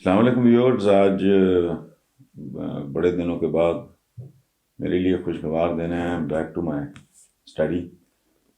السلام علیکم ویورز، آج بڑے دنوں کے بعد میرے لیے خوشگوار دن ہے. Back to my study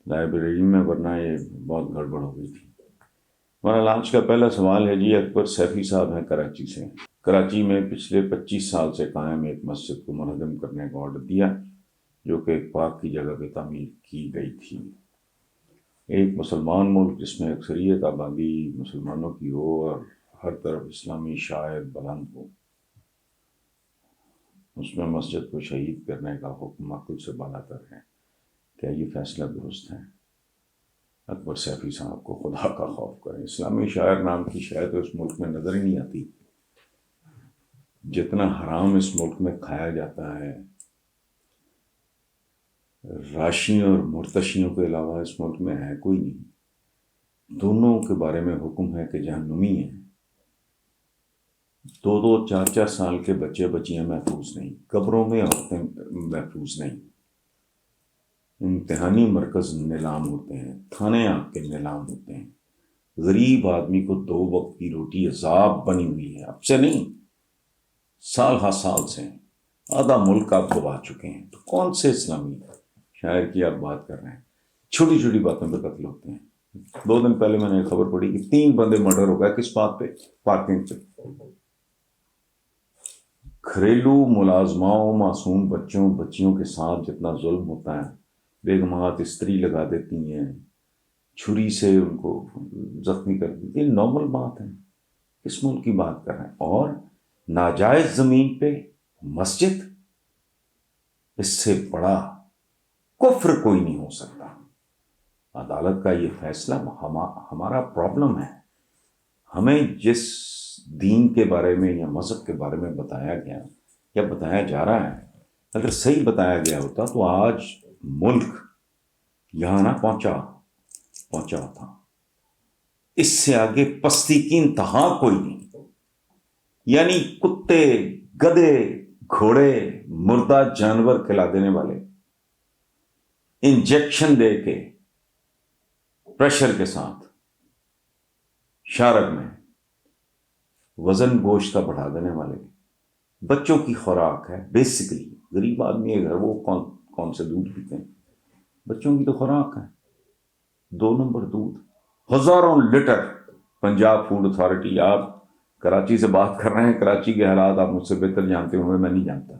library میں، ورنہ یہ بہت گڑبڑ ہو گئی تھی. ہمارا لانچ کا پہلا سوال ہے جی. اکبر سیفی صاحب ہیں کراچی سے. کراچی میں پچھلے 25 سال سے قائم ایک مسجد کو منہدم کرنے کا آرڈر دیا جو کہ ایک پاک کی جگہ پہ تعمیر کی گئی تھی. ایک مسلمان ملک جس میں اکثریت آبادی مسلمانوں کی ہو اور ہر طرف اسلامی شاعر بلند ہو، اس میں مسجد کو شہید کرنے کا حکم عقل سے بالاتر ہے. کیا یہ فیصلہ درست ہے؟ اکبر سیفی صاحب کو خدا کا خوف کریں. اسلامی شاعر نام کی شاید اس ملک میں نظر ہی نہیں آتی. جتنا حرام اس ملک میں کھایا جاتا ہے، راشیوں اور مرتشیوں کے علاوہ اس ملک میں ہے کوئی نہیں. دونوں کے بارے میں حکم ہے کہ جہنمی ہیں. 2-4 سال کے بچے بچیاں محفوظ نہیں، قبروں میں عورتیں محفوظ نہیں. امتحانی مرکز نیلام ہوتے ہیں، تھانے آگ کے نیلام ہوتے ہیں. غریب آدمی کو 2 وقت کی روٹی عذاب بنی ہوئی ہے. اب سے نہیں، سال ہا سال سے. آدھا ملک آپ گوا چکے ہیں. تو کون سے اسلامی شاعر کی آپ بات کر رہے ہیں؟ چھوٹی چھوٹی باتوں پہ قتل ہوتے ہیں. 2 دن پہلے میں نے خبر پڑھی کہ 3 بندے مرڈر ہو گئے. کس بات پہ؟ پارکنگ پہ. گھریلو ملازماؤں، معصوم بچوں بچیوں کے ساتھ جتنا ظلم ہوتا ہے، بیگمات استری لگا دیتی ہیں، چھری سے ان کو زخمی کر دیتی. یہ نارمل بات ہے. کس ملک کی بات کر رہے ہیں؟ اور ناجائز زمین پہ مسجد، اس سے بڑا کفر کوئی نہیں ہو سکتا. عدالت کا یہ فیصلہ ہمارا پرابلم ہے. ہمیں جس دین کے بارے میں یا مذہب کے بارے میں بتایا گیا یا بتایا جا رہا ہے، اگر صحیح بتایا گیا ہوتا تو آج ملک یہاں نہ پہنچا ہوتا. اس سے آگے پستی کی انتہا کوئی نہیں. یعنی کتے، گدھے، گھوڑے، مردہ جانور کھلا دینے والے، انجیکشن دے کے پریشر کے ساتھ شارب میں وزن گوشت کا بڑھا دینے والے، بچوں کی خوراک ہے. بیسیکلی غریب آدمی ہے گھر، وہ کون سے دودھ پیتے ہیں؟ بچوں کی تو خوراک ہے 2 نمبر دودھ. ہزاروں لیٹر. پنجاب فوڈ اتھارٹی، آپ کراچی سے بات کر رہے ہیں، کراچی کے حالات آپ مجھ سے بہتر جانتے ہوئے میں نہیں جانتا.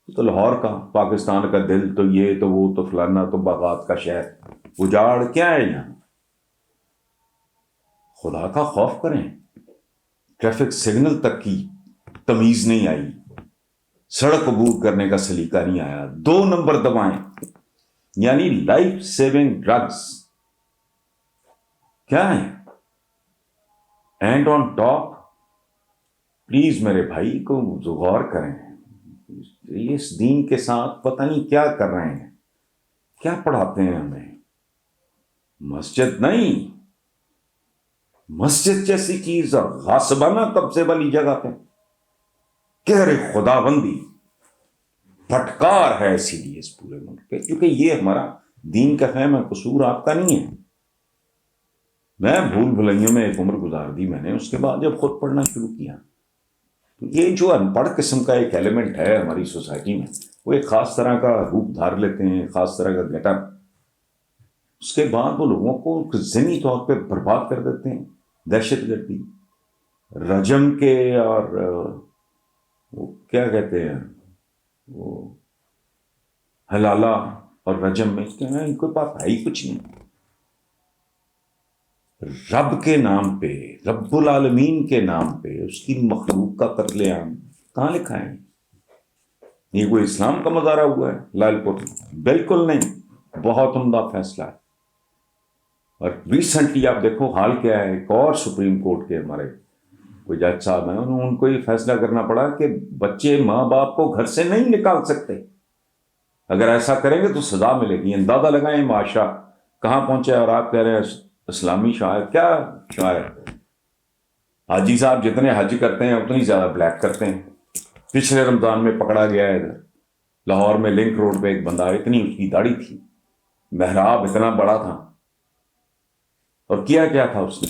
تو لاہور کا، پاکستان کا دل، تو یہ تو وہ تو فلانا، تو باغات کا شہر. اجاڑ کیا ہے یہاں؟ خدا کا خوف کریں. ٹریفک سگنل تک کی تمیز نہیں آئی، سڑک عبور کرنے کا سلیقہ نہیں آیا. 2 نمبر دوائیں، یعنی لائف سیونگ ڈرگز کیا ہیں؟ اینڈ آن ٹاپ، پلیز میرے بھائی کو غور کریں. اس دین کے ساتھ پتہ نہیں کیا کر رہے ہیں، کیا پڑھاتے ہیں ہمیں. مسجد نہیں، مسجد جیسی چیز اور غاصبانہ قبضے والی جگہ پہ کہہ رہے خدا بندی پھٹکار ہے. اسی لیے اس پورے ملک پہ، کیونکہ یہ ہمارا دین کا فہم ہے، قصور آپ کا نہیں ہے. میں بھول بھلائیوں میں ایک عمر گزار دی میں نے. اس کے بعد جب خود پڑھنا شروع کیا، تو یہ جو ان پڑھ قسم کا ایک ایلیمنٹ ہے ہماری سوسائٹی میں، وہ ایک خاص طرح کا روپ دھار لیتے ہیں، خاص طرح کا گیٹ اپ. اس کے بعد وہ لوگوں کو ذہنی طور پہ برباد کر دیتے ہیں. دہشت گردی، رجم کے، اور وہ کیا کہتے ہیں، وہ حلالہ اور رجم میں ان کے پاس ہے ہی کچھ نہیں. رب کے نام پہ، رب العالمین کے نام پہ اس کی مخلوق کا قتل عام کہاں لکھا ہے؟ یہ کوئی اسلام کا مظاہرہ ہوا ہے لال پور؟ بالکل نہیں. بہت عمدہ فیصلہ ہے. اور ریسنٹلی آپ دیکھو حال کیا ہے. ایک اور سپریم کورٹ کے ہمارے کوئی جج صاحب ہیں، ان کو یہ فیصلہ کرنا پڑا کہ بچے ماں باپ کو گھر سے نہیں نکال سکتے. اگر ایسا کریں گے تو سزا ملے گی. اندازہ لگائیں معاشرہ کہاں پہنچے. اور آپ کہہ رہے ہیں اسلامی شاعر؟ کیا شاعر؟ حاجی صاحب جتنے حج کرتے ہیں اتنی زیادہ بلیک کرتے ہیں. پچھلے رمضان میں پکڑا گیا ہے ادھر لاہور میں لنک روڈ پہ ایک بندہ، اتنی اس کی داڑھی تھی، محراب اتنا بڑا تھا، اور کیا تھا اس نے؟